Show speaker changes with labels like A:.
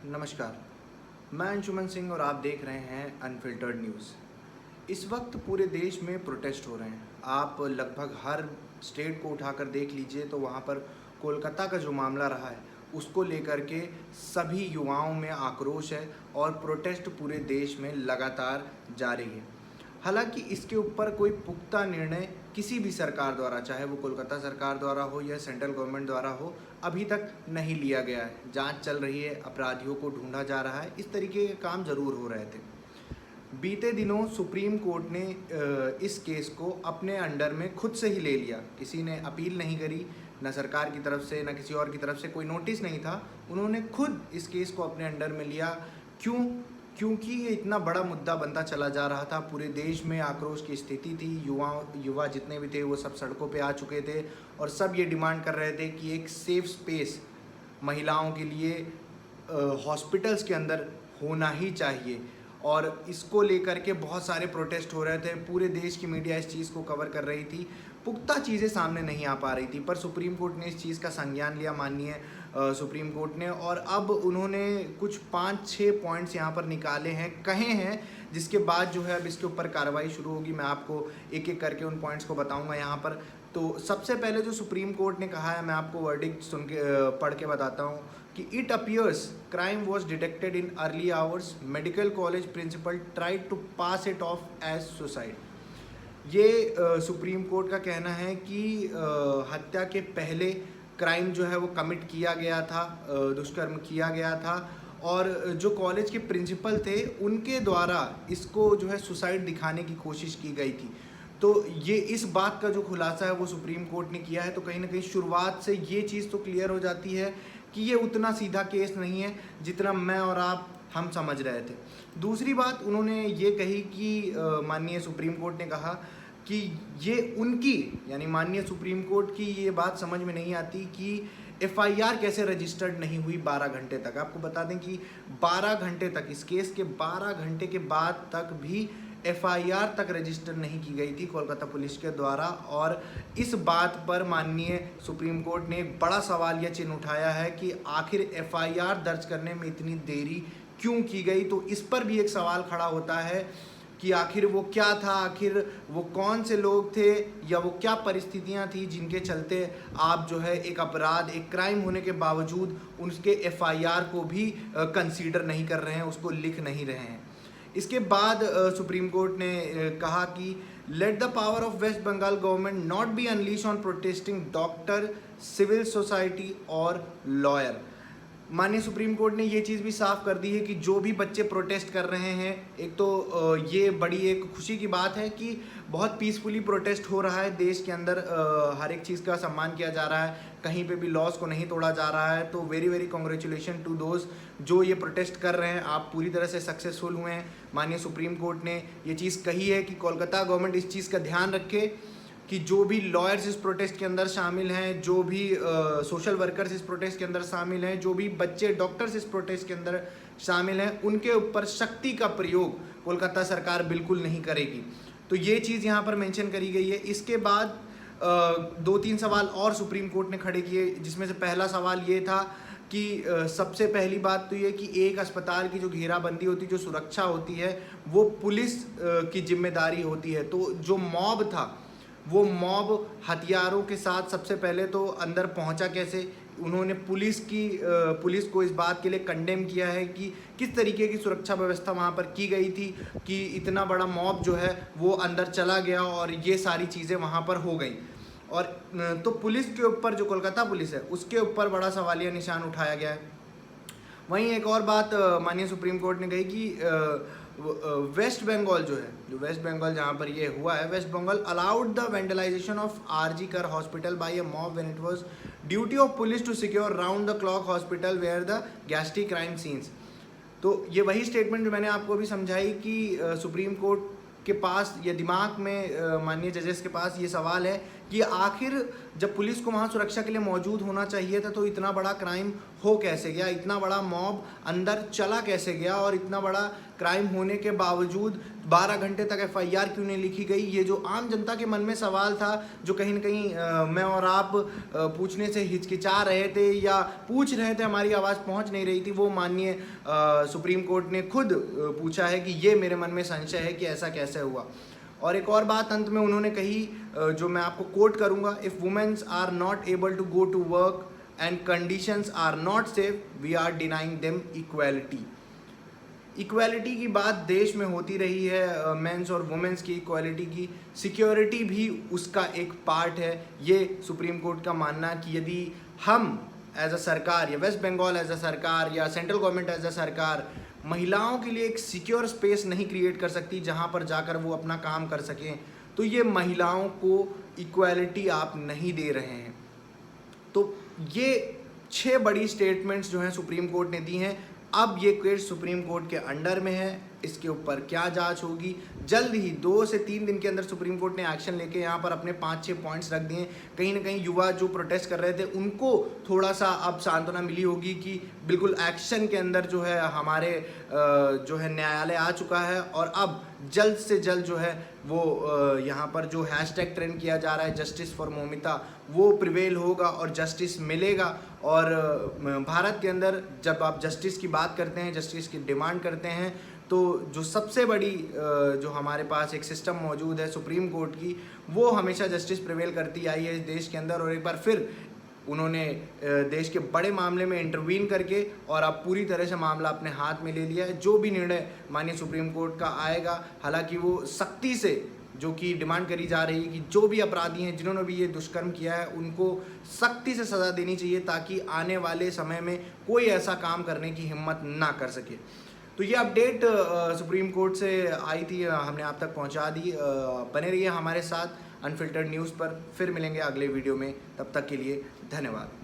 A: नमस्कार, मैं अंशुमन सिंह और आप देख रहे हैं अनफिल्टर्ड न्यूज़। इस वक्त पूरे देश में प्रोटेस्ट हो रहे हैं। आप लगभग हर स्टेट को उठाकर देख लीजिए तो वहाँ पर कोलकाता का जो मामला रहा है उसको लेकर के सभी युवाओं में आक्रोश है और प्रोटेस्ट पूरे देश में लगातार जारी है। हालांकि इसके ऊपर कोई पुख्ता निर्णय किसी भी सरकार द्वारा, चाहे वो कोलकाता सरकार द्वारा हो या सेंट्रल गवर्नमेंट द्वारा हो, अभी तक नहीं लिया गया है। जांच चल रही है, अपराधियों को ढूंढा जा रहा है, इस तरीके के काम ज़रूर हो रहे थे। बीते दिनों सुप्रीम कोर्ट ने इस केस को अपने अंडर में खुद से ही ले लिया। किसी ने अपील नहीं करी, न सरकार की तरफ से न किसी और की तरफ से कोई नोटिस नहीं था। उन्होंने खुद इस केस को अपने अंडर में लिया। क्यों? क्योंकि ये इतना बड़ा मुद्दा बनता चला जा रहा था। पूरे देश में आक्रोश की स्थिति थी। युवा जितने भी थे वो सब सड़कों पे आ चुके थे और सब ये डिमांड कर रहे थे कि एक सेफ स्पेस महिलाओं के लिए हॉस्पिटल्स के अंदर होना ही चाहिए। और इसको लेकर के बहुत सारे प्रोटेस्ट हो रहे थे। पूरे देश की मीडिया इस चीज़ को कवर कर रही थी। पुख्ता चीज़ें सामने नहीं आ पा रही थी, पर सुप्रीम कोर्ट ने इस चीज़ का संज्ञान लिया, माननीय सुप्रीम कोर्ट ने। और अब उन्होंने कुछ 5-6 पॉइंट्स यहाँ पर निकाले हैं, कहे हैं, जिसके बाद जो है अब इसके ऊपर कार्रवाई शुरू होगी। मैं आपको एक एक करके उन पॉइंट्स को बताऊँगा यहाँ पर। तो सबसे पहले जो सुप्रीम कोर्ट ने कहा है, मैं आपको वर्डिक्ट सुन के पढ़ के बताता हूँ कि it appears crime was detected in early hours, medical college principal tried to pass it off as suicide. ये सुप्रीम कोर्ट का कहना है कि हत्या के पहले क्राइम जो है वो कमिट किया गया था, दुष्कर्म किया गया था, और जो कॉलेज के प्रिंसिपल थे उनके द्वारा इसको जो है सुसाइड दिखाने की कोशिश की गई थी। तो ये इस बात का जो खुलासा है वो सुप्रीम कोर्ट ने किया है। तो कहीं ना कहीं शुरुआत से ये चीज़ तो क्लियर हो जाती है कि ये उतना सीधा केस नहीं है जितना मैं और आप हम समझ रहे थे। दूसरी बात उन्होंने ये कही कि माननीय सुप्रीम कोर्ट ने कहा कि ये उनकी, यानी माननीय सुप्रीम कोर्ट की ये बात समझ में नहीं आती कि एफआईआर कैसे रजिस्टर्ड नहीं हुई 12 घंटे तक। आपको बता दें कि 12 घंटे तक, इस केस के 12 घंटे के बाद तक भी एफआईआर तक रजिस्टर नहीं की गई थी कोलकाता पुलिस के द्वारा। और इस बात पर माननीय सुप्रीम कोर्ट ने एक बड़ा सवाल या चिन्ह उठाया है कि आखिर एफआईआर दर्ज करने में इतनी देरी क्यों की गई। तो इस पर भी एक सवाल खड़ा होता है कि आखिर वो क्या था, आखिर वो कौन से लोग थे, या वो क्या परिस्थितियां थी जिनके चलते आप जो है एक अपराध, एक क्राइम होने के बावजूद उसके एफआईआर को भी कंसीडर नहीं कर रहे हैं, उसको लिख नहीं रहे हैं। इसके बाद सुप्रीम कोर्ट ने कहा कि let the power of West Bengal government not be unleash on protesting doctor, civil society और लॉयर। माननीय सुप्रीम कोर्ट ने ये चीज़ भी साफ कर दी है कि जो भी बच्चे प्रोटेस्ट कर रहे हैं, एक तो ये बड़ी एक खुशी की बात है कि बहुत पीसफुली प्रोटेस्ट हो रहा है देश के अंदर। हर एक चीज़ का सम्मान किया जा रहा है, कहीं पे भी लॉस को नहीं तोड़ा जा रहा है। तो very very congratulation to those जो ये प्रोटेस्ट कर रहे हैं। आप पूरी तरह से सक्सेसफुल हुए हैं। माननीय सुप्रीम कोर्ट ने ये चीज़ कही है कि कोलकाता गवर्नमेंट इस चीज़ का ध्यान रखे कि जो भी लॉयर्स इस प्रोटेस्ट के अंदर शामिल हैं, जो भी सोशल वर्कर्स इस प्रोटेस्ट के अंदर शामिल हैं, जो भी बच्चे डॉक्टर्स इस प्रोटेस्ट के अंदर शामिल हैं, उनके ऊपर शक्ति का प्रयोग कोलकाता सरकार बिल्कुल नहीं करेगी। तो ये चीज़ यहाँ पर मेंशन करी गई है। इसके बाद 2-3 सवाल और सुप्रीम कोर्ट ने खड़े किए, जिसमें से पहला सवाल ये था कि सबसे पहली बात तो ये कि एक अस्पताल की जो घेराबंदी होती है, जो सुरक्षा होती है, वो पुलिस की जिम्मेदारी होती है। तो जो मॉब था, वो मॉब हथियारों के साथ सबसे पहले तो अंदर पहुंचा कैसे। उन्होंने पुलिस को इस बात के लिए कंडेम किया है कि किस तरीके की सुरक्षा व्यवस्था वहां पर की गई थी कि इतना बड़ा मॉब जो है वो अंदर चला गया और ये सारी चीज़ें वहां पर हो गई। और तो पुलिस के ऊपर, जो कोलकाता पुलिस है, उसके ऊपर बड़ा सवालिया निशान उठाया गया है। वहीं एक और बात माननीय सुप्रीम कोर्ट ने कही कि वेस्ट बंगाल जो वेस्ट बंगाल जहाँ पर ये हुआ है, West Bengal allowed the vandalisation of RG Kar hospital by a mob when it was duty of police to secure round the clock hospital where the ghastly crime scenes. तो ये वही स्टेटमेंट जो मैंने आपको अभी समझाई कि सुप्रीम कोर्ट के पास या दिमाग में माननीय जजेस के पास ये सवाल है कि आखिर जब पुलिस को वहाँ सुरक्षा के लिए मौजूद होना चाहिए था तो इतना बड़ा क्राइम हो कैसे गया, इतना बड़ा मॉब अंदर चला कैसे गया, और इतना बड़ा क्राइम होने के बावजूद 12 घंटे तक FIR क्यों नहीं लिखी गई। ये जो आम जनता के मन में सवाल था, जो कहीं ना कहीं मैं और आप पूछने से हिचकिचा रहे थे या पूछ रहे थे, हमारी आवाज़ पहुंच नहीं रही थी, वो माननीय सुप्रीम कोर्ट ने खुद पूछा है कि ये मेरे मन में संशय है कि ऐसा कैसे हुआ। और एक और बात अंत में उन्होंने कही, जो मैं आपको कोट करूंगा, if womens are not able to go to work and conditions are not safe, we are denying them equality. Equality की बात देश में होती रही है, मेंस और वुमेन्स की इक्वालिटी की, सिक्योरिटी भी उसका एक पार्ट है। ये सुप्रीम कोर्ट का मानना कि यदि हम एज अ सरकार या वेस्ट बंगाल एज अ सरकार या सेंट्रल गवर्नमेंट एज अ सरकार महिलाओं के लिए एक सिक्योर स्पेस नहीं क्रिएट कर सकती जहां पर जाकर वो अपना काम कर सकें, तो ये महिलाओं को इक्वालिटी आप नहीं दे रहे हैं। तो ये 6 बड़ी स्टेटमेंट्स जो हैं सुप्रीम कोर्ट ने दी हैं। अब ये केस सुप्रीम कोर्ट के अंडर में है, इसके ऊपर क्या जांच होगी, जल्द ही 2 से 3 दिन के अंदर सुप्रीम कोर्ट ने एक्शन लेके यहाँ पर अपने 5-6 पॉइंट्स रख दिए। कहीं ना कहीं युवा जो प्रोटेस्ट कर रहे थे उनको थोड़ा सा अब सांत्वना मिली होगी कि बिल्कुल एक्शन के अंदर जो है हमारे जो है न्यायालय आ चुका है, और अब जल्द से जल्द जो है वो यहाँ पर जो हैशटैग ट्रेंड किया जा रहा है जस्टिस फॉर मौमिता, वो प्रिवेल होगा और जस्टिस मिलेगा। और भारत के अंदर जब आप जस्टिस की बात करते हैं, जस्टिस की डिमांड करते हैं, तो जो सबसे बड़ी जो हमारे पास एक सिस्टम मौजूद है सुप्रीम कोर्ट की, वो हमेशा जस्टिस प्रिवेल करती आई है इस देश के अंदर। और एक बार फिर उन्होंने देश के बड़े मामले में इंटरवीन करके और अब पूरी तरह से मामला अपने हाथ में ले लिया है। जो भी निर्णय माननीय सुप्रीम कोर्ट का आएगा, हालांकि वो सख्ती से जो कि डिमांड करी जा रही है कि जो भी अपराधी हैं, जिन्होंने भी ये दुष्कर्म किया है, उनको सख्ती से सज़ा देनी चाहिए ताकि आने वाले समय में कोई ऐसा काम करने की हिम्मत ना कर सके। तो ये अपडेट सुप्रीम कोर्ट से आई थी, हमने आप तक पहुंचा दी। बने रहिए हमारे साथ अनफिल्टर्ड न्यूज़ पर, फिर मिलेंगे अगले वीडियो में, तब तक के लिए धन्यवाद।